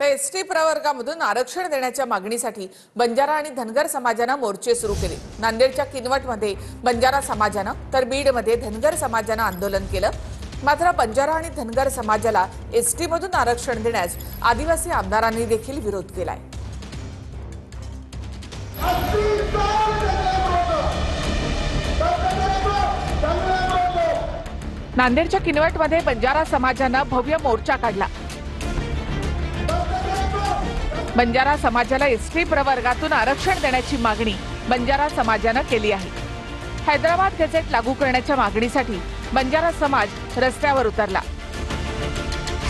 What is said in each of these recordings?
तर एसटी प्रवर्गामधून आरक्षण देण्याच्या मागणीसाठी बंजारा आणि धनगर समाजानं मोर्चे सुरू केले। नांदेडच्या किनवटमध्ये बंजारा समाजानं तर बीडमध्ये धनगर समाजानं आंदोलन केलं। मात्र बंजारा आणि धनगर समाजाला एसटी मधून आरक्षण देण्यास आदिवासी आमदारांनी देखील विरोध केलाय। नांदेडच्या किनवटमध्ये बंजारा समाजानं भव्य मोर्चा काढला। बंजारा समाजाला एसटी प्रवर्गातून आरक्षण देण्याची मागणी बंजारा समाजानं केली आहे। हैदराबाद गॅझेट लागू करण्याच्या मागणीसाठी बंजारा समाज रस्त्यावर उतरला।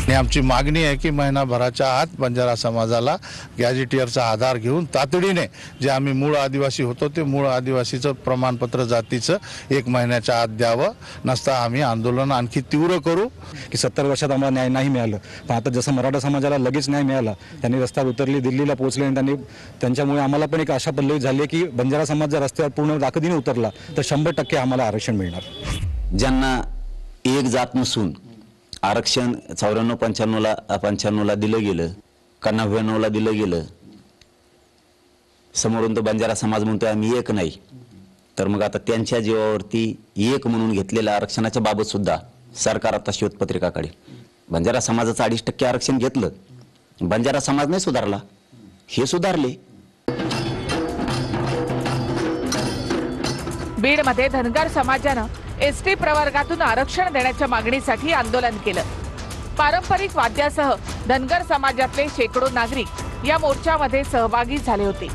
आमची मागणी आहे की महिनाभराच्या आत बंजारा समाजाला गॅझेटियरचा आधार घेऊन तातडीने जे आम्ही मूळ आदिवासी होतो ते मूळ आदिवासीचं प्रमाणपत्र जातीचं 1 महिन्याच्या आत द्यावं, नसता आम्ही आंदोलन आणखी तीव्र करू। की 70 वर्षात आम्हाला न्याय नाही मिळालं, पण आता जसं मराठा समाजाला लगेच न्याय मिळाला, त्यांनी रस्त्यावर उतरले, दिल्लीला पोहोचले आणि त्यांच्यामुळे आम्हाला पण एक आशा पल्लवी झाली की बंजारा समाज जर रस्त्यावर पूर्ण ताकदीने उतरला तर 100% आम्हाला आरक्षण मिळणार। ज्यांना एक जात नसून आरक्षण 94-95ला दिलं गेलं, 91-92ला दिलं गेलं, समोरून तो बंजारा समाज म्हणतोय आम्ही एक नाही, तर मग आता त्यांच्या जीवावरती एक म्हणून घेतलेल्या आरक्षणाच्या बाबत सुद्धा सरकार आता श्वेतपत्रिका काढेल। बंजारा समाजाचं 2.5% आरक्षण घेतलं, बंजारा समाज नाही सुधारला, हे सुधारले। बीडमध्ये धनगर समाजानं एसटी प्रवर्गातून आरक्षण देण्याच्या मागणीसाठी आंदोलन केलं। पारंपरिक वाद्यासह धनगर समाजातले शेकडो नागरिक या मोर्चामध्ये सहभागी झाले होते।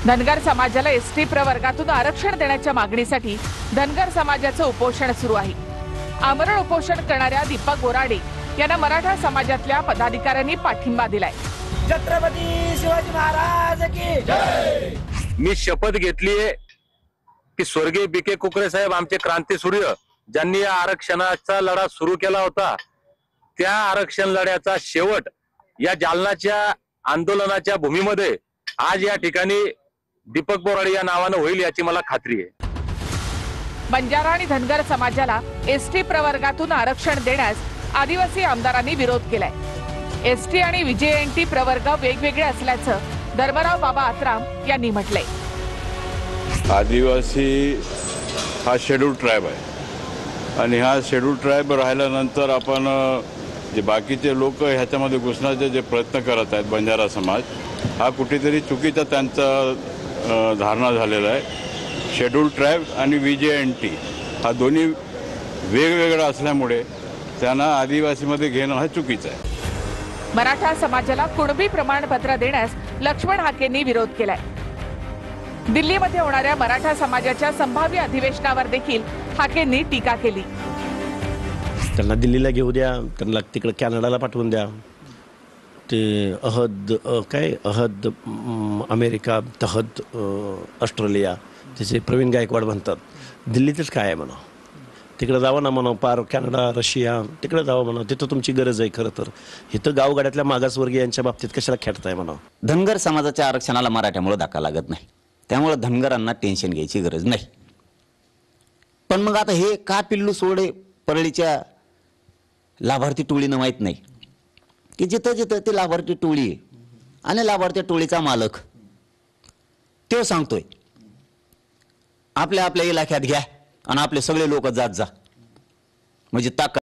धनगर समाजाला एसटी प्रवर्गातून आरक्षण देण्याच्या मागणीसाठी धनगर समाजाचं उपोषण सुरू आहे। आमरण उपोषण करणाऱ्या दीपक बोराडे यांना मराठा समाजातल्या पदाधिकाऱ्यांनी पाठिंबा दिलाय। छत्रपती शिवाजी महाराज की जय। मी शपथ घेतलीये की स्वर्गीय बीके कुकरे साहेब आमचे क्रांतीसूर्य ज्यांनी या आरक्षणाचा लढा सुरू केला होता, त्या आरक्षण लढ्याचा शेवट या जालनाच्या आंदोलनाच्या भूमीमध्ये आज या ठिकाणी दीपक बोराडे या नावानं होईल याची मला खात्री आहे। बंजारा आणि धनगर समाजाला एसटी प्रवर्गातून आरक्षण देण्यास आदिवासी आमदारांनी विरोध केलाय। एसटी आणि विजेएनटी प्रवर्ग वेगवेगळे असल्याचं धर्मराव बाबा आत्राम यांनी म्हटलंय। आदिवासी हा शेड्यूल ट्राइब आहे आणि हा शेड्यूल ट्राइब राहिल्यानंतर आपण जे बाकीचे लोक ह्याच्यामध्ये घुसण्याचे जे प्रयत्न करत आहेत, बंजारा समाज हा कुठेतरी चुकीचा त्यांचा धारणा झालेला आहे। शेड्यूल ट्राइब आणि विजेएनटी हा दोन्ही वेगवेगळा असल्यामुळे त्यांना आदिवासीमध्ये घेणं हा चुकीचं आहे। मराठा समाजाला कुणबी प्रमाणपत्र देण्यास लक्ष्मण हाकेंनी विरोध केलाय। दिल्लीमध्ये होणाऱ्या मराठा समाजाच्या संभाव्य अधिवेशनावर देखील हाकेंनी टीका केली। त्यांना दिल्लीला घेऊ द्या, त्यांना तिकडे कॅनडाला पाठवून द्या, ते अहद अमेरिका, तहद ऑस्ट्रेलिया, त्याचे प्रवीण गायकवाड म्हणतात, दिल्लीतच काय आहे म्हणा, तिकडे जावं ना म्हणा, पार कॅनडा, रशिया तिकडे जावं म्हणा, तिथं तुमची गरज आहे। खरं तर इथं गावगाड्यातल्या मागासवर्गीयांच्या बाबतीत कशाला खेळताय म्हणा। धनगर समाजाच्या आरक्षणाला मराठ्यामुळे धक्का लागत नाही, त्यामुळे धनगरांना टेन्शन घ्यायची गरज नाही। पण मग आता हे का पिल्लू सोडे परळीच्या लाभार्थी टोळीनं माहीत नाही की जिथं जिथं ते लाभार्थी टोळी आहे आणि लाभार्थी टोळीचा मालक तो सांगतोय आपल्या आपल्या इलाक्यात घ्या आणि आपले सगळे लोक जात जा, म्हणजे ताकद